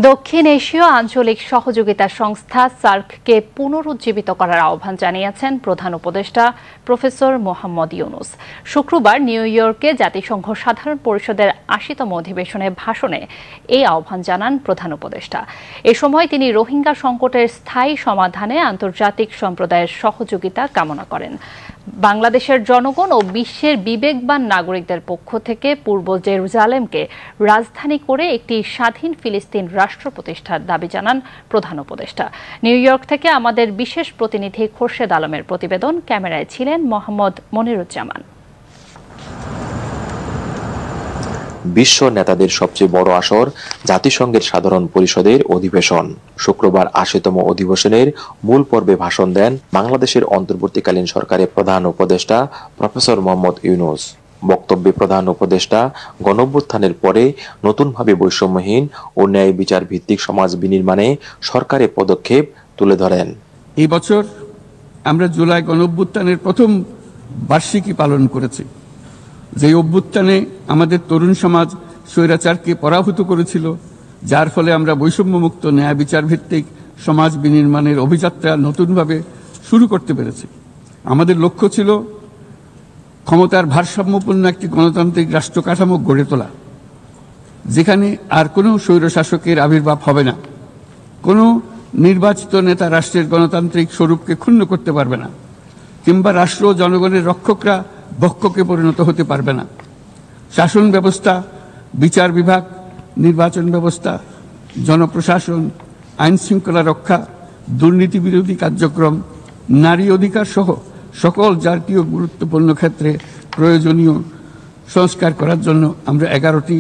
দক্ষিণ এশীয় আঞ্চলিক সহযোগিতা সংস্থা সার্ককে পুনরুজ্জীবিত করার আহ্বান জানিয়েছেন প্রধান উপদেষ্টা প্রফেসর মোহাম্মদ ইউনুস। শুক্রবার নিউ ইয়র্কে জাতিসংঘ সাধারণ পরিষদের ৮০তম অধিবেশনে ভাষণে এই আহ্বান জানান প্রধান উপদেষ্টা। এ সময় তিনি রোহিঙ্গা সংকটের স্থায়ী সমাধানে আন্তর্জাতিক সম্প্রদায়ের সহযোগিতা কামনা করেন। বাংলাদেশের জনগণ ও বিশ্বের বিবেকবান নাগরিকদের পক্ষ থেকে পূর্ব জেরুজালেমকে রাজধানী করে একটি স্বাধীন ফিলিস্তিন রাষ্ট্র প্রতিষ্ঠার দাবি জানান প্রধান উপদেষ্টা। নিউ ইয়র্ক থেকে আমাদের বিশেষ প্রতিনিধি খোরশেদ আলমের প্রতিবেদন। ক্যামেরায় ছিলেন মোহাম্মদ মনিরুজ্জামান। বিশ্ব নেতাদের সবচেয়ে বড় আসর জাতিসংঘের সাধারণ পরিষদের অধিবেশন। শুক্রবার ৮০তম অধিবেশনের মূল পর্বে ভাষণ দেন বাংলাদেশের অন্তর্বর্তীকালীন সরকারের প্রধান উপদেষ্টা প্রফেসর মোহাম্মদ ইউনুস। বক্তব্যে প্রধান উপদেষ্টা গণঅভ্যুত্থানের পরে নতুনভাবে বৈষম্যহীন ও ন্যায় বিচার ভিত্তিক সমাজ বিনির্মাণে সরকারের পদক্ষেপ তুলে ধরেন। এই বছর আমরা জুলাই গণঅভ্যুত্থানের প্রথম বার্ষিকী পালন করেছি। যে অভ্যুত্থানে আমাদের তরুণ সমাজ স্বৈরাচারকে পরাভূত করেছিল, যার ফলে আমরা বৈষম্যমুক্ত ন্যায় বিচার ভিত্তিক সমাজ বিনির্মাণের অভিযাত্রা নতুনভাবে শুরু করতে পেরেছি। আমাদের লক্ষ্য ছিল ক্ষমতার ভারসাম্যপূর্ণ একটি গণতান্ত্রিক রাষ্ট্র কাঠামো গড়ে তোলা, যেখানে আর কোনো স্বৈরশাসকের আবির্ভাব হবে না। কোনো নির্বাচিত নেতা রাষ্ট্রের গণতান্ত্রিক স্বরূপকে ক্ষুণ্ণ করতে পারবে না, কিংবা রাষ্ট্র ও জনগণের রক্ষকরা ভক্ষকে পরিণত হতে পারবে না। শাসন ব্যবস্থা, বিচার বিভাগ, নির্বাচন ব্যবস্থা, জনপ্রশাসন, আইন শৃঙ্খলা রক্ষা, দুর্নীতি বিরোধী কার্যক্রম, নারী অধিকার সহ সকল জাতীয় গুরুত্বপূর্ণ ক্ষেত্রে প্রয়োজনীয় সংস্কার করার জন্য আমরা 11টি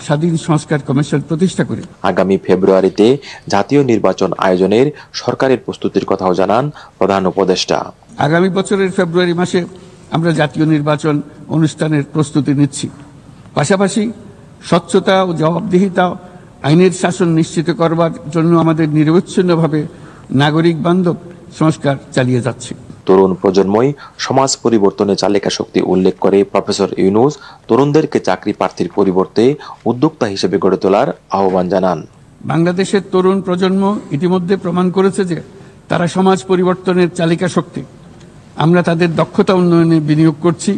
স্বাধীন সংস্কার কমিশন প্রতিষ্ঠা করি। আগামী ফেব্রুয়ারিতে জাতীয় নির্বাচন আয়োজনের সরকারের প্রস্তুতির কথাও জানান প্রধান উপদেষ্টা। আগামী বছরের ফেব্রুয়ারি মাসে আমরা জাতীয় নির্বাচন অনুষ্ঠানের প্রস্তুতি নিচ্ছি। পাশাপাশি স্বচ্ছতা ও জবাবদিহিতা, আইনের শাসন নিশ্চিত করবার জন্য আমাদের নিরবচ্ছিন্নভাবে নাগরিক বান্ধব সংস্কার চালিয়ে যাচ্ছি। তরুণ প্রজন্মই সমাজ পরিবর্তনে চালিকা শক্তি উল্লেখ করে প্রফেসর ইউনুস তরুণদেরকে চাকরি প্রার্থীর পরিবর্তে উদ্যোক্তা হিসেবে গড়ে তোলার আহ্বান জানান। বাংলাদেশের তরুণ প্রজন্ম ইতিমধ্যে প্রমাণ করেছে যে তারা সমাজ পরিবর্তনের চালিকা শক্তি। আমরা তাদের দক্ষতা উন্নয়নে বিনিয়োগ করছি।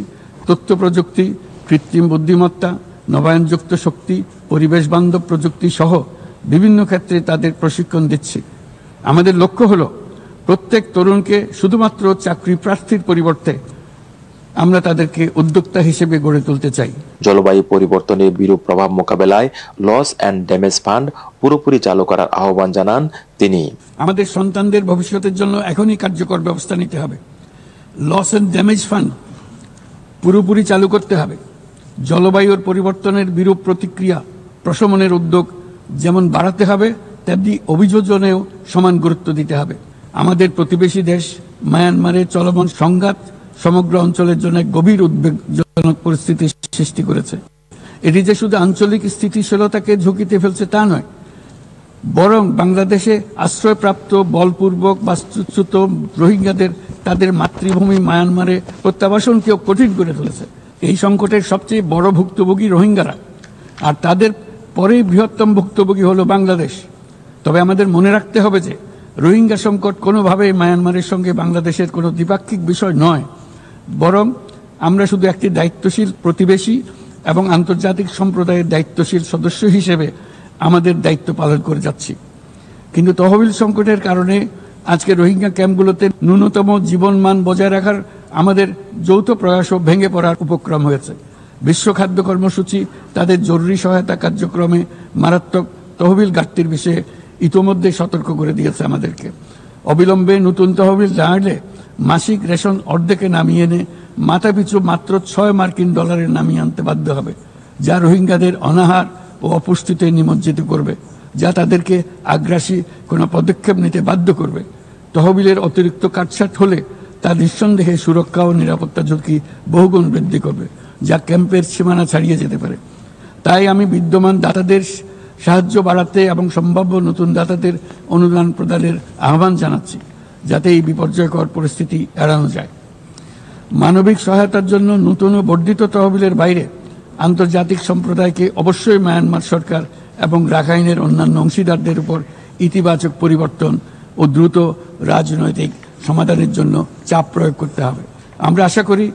তথ্য প্রযুক্তি, কৃত্রিম বুদ্ধিমত্তা, নবায়নযুক্ত শক্তি, পরিবেশ বান্ধব প্রযুক্তি সহ বিভিন্ন ক্ষেত্রে তাদের প্রশিক্ষণ দিচ্ছি। আমাদের লক্ষ্য হলো প্রত্যেক তরুণকে শুধুমাত্র চাকরি প্রার্থীর পরিবর্তে আমরা তাদেরকে উদ্যোক্তা হিসেবে গড়ে তুলতে চাই। জলবায়ু পরিবর্তনের বিরূপ প্রভাব মোকাবেলায় লস অ্যান্ড ড্যামেজ ফান্ড পুরোপুরি চালু করার আহ্বান জানান তিনি। আমাদের সন্তানদের ভবিষ্যতের জন্য এখনই কার্যকর ব্যবস্থা নিতে হবে। লস অ্যান্ড ড্যামেজ ফান্ড পুরোপুরি চালু করতে হবে। জলবায়ুর পরিবর্তনের বিরূপ প্রতিক্রিয়া প্রশমনের উদ্যোগ যেমন বাড়াতে হবে, তেমনি অভিযোজনেও সমান গুরুত্ব দিতে হবে। আমাদের প্রতিবেশী দেশ মায়ানমারের চলমান সংঘাত সমগ্র অঞ্চলের জন্য গভীর উদ্বেগজনক পরিস্থিতি সৃষ্টি করেছে। এটি যে শুধু আঞ্চলিক স্থিতিশীলতাকে ঝুঁকিতে ফেলছে তা নয়, বরং বাংলাদেশে আশ্রয়প্রাপ্ত বলপূর্বক বাস্তুচ্যুত রোহিঙ্গাদের তাদের মাতৃভূমি মায়ানমারে প্রত্যাবাসনকেও কঠিন করে তুলেছে। এই সংকটের সবচেয়ে বড় ভুক্তভোগী রোহিঙ্গারা, আর তাদের পরেই বৃহত্তম ভুক্তভোগী হলো বাংলাদেশ। তবে আমাদের মনে রাখতে হবে যে রোহিঙ্গা সংকট কোনোভাবেই মায়ানমারের সঙ্গে বাংলাদেশের কোনো দ্বিপাক্ষিক বিষয় নয়, বরং আমরা শুধু একটি দায়িত্বশীল প্রতিবেশী এবং আন্তর্জাতিক সম্প্রদায়ের দায়িত্বশীল সদস্য হিসেবে আমাদের দায়িত্ব পালন করে যাচ্ছি। কিন্তু তহবিল সংকটের কারণে আজকে রোহিঙ্গা ক্যাম্পগুলোতে ন্যূনতম জীবনমান বজায় রাখার আমাদের যৌথ প্রয়াসও ভেঙে পড়ার উপক্রম হয়েছে। বিশ্ব খাদ্য কর্মসূচি তাদের জরুরি সহায়তা কার্যক্রমে মারাত্মক তহবিল ঘাটতির বিষয়ে ইতোমধ্যে সতর্ক করে দিয়েছে আমাদেরকে। অবিলম্বে নতুন তহবিল না এলে মাসিক রেশন অর্ধেকে নামিয়ে এনে মাথাপিছু মাত্র $6 নামিয়ে আনতে বাধ্য হবে, যা রোহিঙ্গাদের অনাহার ও অপুষ্টিতে নিমজ্জিত করবে, যা তাদেরকে আগ্রাসী কোনো পদক্ষেপ নিতে বাধ্য করবে। তহবিলের অতিরিক্ত কাটছাট হলে তা নিঃসন্দেহে সুরক্ষা ও নিরাপত্তা ঝুঁকি বহুগুণ বৃদ্ধি করবে, যা ক্যাম্পের সীমানা ছাড়িয়ে যেতে পারে। তাই আমি বিদ্যমান দাতাদের সাহায্য বাড়াতে এবং সম্ভাব্য নতুন দাতাদের অনুদান প্রদানের আহ্বান জানাচ্ছি, যাতে এই বিপর্যয়কর পরিস্থিতি এড়ানো যায়। মানবিক সহায়তার জন্য নতুন ও বর্ধিত তহবিলের বাইরে আন্তর্জাতিক সম্প্রদায়কে অবশ্যই মায়ানমার সরকার এবং রাখাইনের অন্যান্য অংশীদারদের উপর ইতিবাচক পরিবর্তন ও দ্রুত রাজনৈতিক সমাধানের জন্য চাপ প্রয়োগ করতে হবে। আমরা আশা করি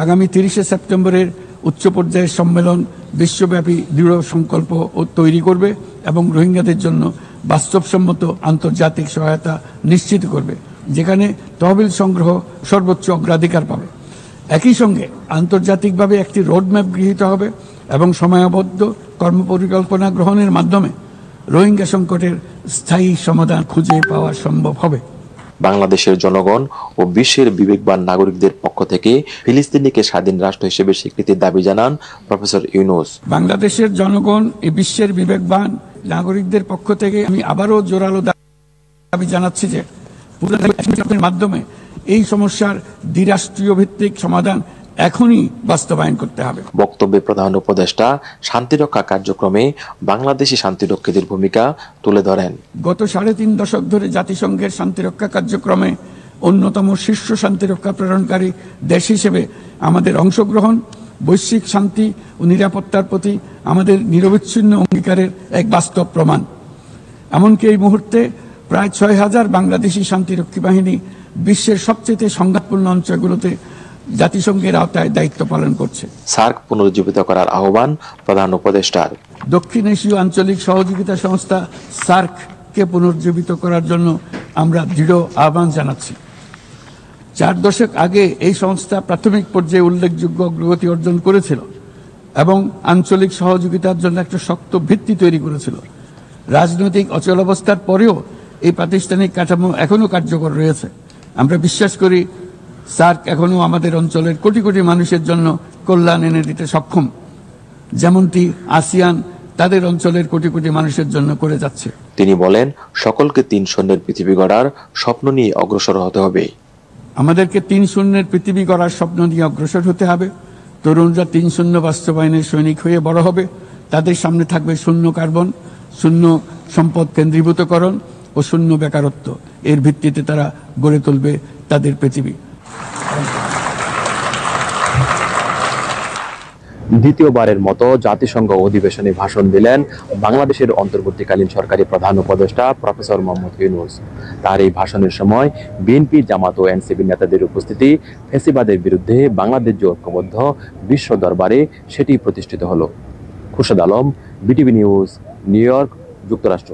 আগামী 30শে সেপ্টেম্বরের উচ্চ পর্যায়ের সম্মেলন বিশ্বব্যাপী দৃঢ় সংকল্প তৈরি করবে এবং রোহিঙ্গাদের জন্য বাস্তবসম্মত আন্তর্জাতিক সহায়তা নিশ্চিত করবে, যেখানে তহবিল সংগ্রহ সর্বোচ্চ অগ্রাধিকার পাবে। একই সঙ্গে আন্তর্জাতিকভাবে একটি রোডম্যাপ গৃহীত হবে এবং সময়াবদ্ধ কর্মপরিকল্পনা গ্রহণের মাধ্যমে রোহিঙ্গা সংকটের স্থায়ী সমাধান খুঁজে পাওয়া সম্ভব হবে। বাংলাদেশের জনগণ ও বিশ্বের বিবেকবান নাগরিকদের পক্ষ থেকে ফিলিস্তিনিকে স্বাধীন রাষ্ট্র হিসেবে স্বীকৃতির দাবি জানান প্রফেসর ইউনূস। বাংলাদেশের জনগণ এই বিশ্বের বিবেকবান নাগরিকদের পক্ষ থেকে আমি আবারও জোরালো দাবি জানাচ্ছি যে পুনর্বাসনের মাধ্যমে এই সমস্যার দ্বিরাষ্ট্রীয় ভিত্তিক সমাধান এখনই বাস্তবায়ন করতে হবে। বক্তব্যে প্রধান উপদেষ্টা শান্তিরক্ষা কার্যক্রমে বাংলাদেশি শান্তিরক্ষীদের ভূমিকা তুলে ধরেন। গত 3.5 দশক ধরে জাতিসংঘের শান্তিরক্ষা কার্যক্রমে অন্যতম শীর্ষ শান্তিরক্ষা প্রেরণকারী দেশ হিসেবে আমাদের অংশগ্রহণ বৈশ্বিক শান্তি ও নিরাপত্তার প্রতি আমাদের নিরবিচ্ছিন্ন অঙ্গীকারের এক বাস্তব প্রমাণ। এমনকি এই মুহূর্তে প্রায় 6000 বাংলাদেশি শান্তিরক্ষী বাহিনী বিশ্বের সবচেয়ে সংঘাতপূর্ণ অঞ্চলগুলোতে জাতিসংঘের আওতায় দায়িত্ব পালন করছে। সার্ক পুনরুজ্জীবিত করার আহ্বান প্রধান উপদেষ্টার। দক্ষিণ এশীয় আঞ্চলিক সহযোগিতা সংস্থা সার্ককে পুনরুজ্জীবিত করার জন্য আমরা দৃঢ় আহ্বান জানাচ্ছি। 4 দশক আগে এই সংস্থা প্রাথমিক পর্যায়ে উল্লেখযোগ্য অগ্রগতি অর্জন করেছিল এবং আঞ্চলিক সহযোগিতার জন্য একটা শক্ত ভিত্তি তৈরি করেছিল। রাজনৈতিক অচলাবস্থার পরেও এই প্রাতিষ্ঠানিক কাঠামো এখনো কার্যকর রয়েছে। আমরা বিশ্বাস করি সার্ক এখনো আমাদের অঞ্চলের কোটি কোটি মানুষের জন্য কল্যাণ এনে দিতে সক্ষম, যেমনটি আসিয়ান তাদের অঞ্চলের কোটি কোটি মানুষের জন্য করে যাচ্ছে। তিনি বলেন, সকলকে 3 শূন্যের পৃথিবী গড়ার স্বপ্ন নিয়ে অগ্রসর হতে হবে। আমাদেরকে 3 শূন্যের পৃথিবী গড়ার স্বপ্ন নিয়ে অগ্রসর হতে হবে। তরুণরা 3 শূন্য বাস্তবায়নের সৈনিক হয়ে বড় হবে। তাদের সামনে থাকবে শূন্য কার্বন, শূন্য সম্পদ কেন্দ্রীভূতকরণ ও শূন্য বেকারত্ব। এর ভিত্তিতে তারা গড়ে তুলবে তাদের পৃথিবী। দ্বিতীয়বারের মতো জাতিসংঘ অধিবেশনে ভাষণ দিলেন বাংলাদেশের অন্তর্বর্তীকালীন সরকারি প্রধান উপদেষ্টা প্রফেসর মোহাম্মদ ইউনূস। তার এই ভাষণের সময় বিএনপি, জামাত ও এনসিপি নেতাদের উপস্থিতি ফ্যাসিবাদের বিরুদ্ধে বাংলাদেশ যে ঐক্যবদ্ধ বিশ্ব দরবারে সেটি প্রতিষ্ঠিত হলো। Khurshed Alam, BTV news, new York, যুক্তরাষ্ট্র।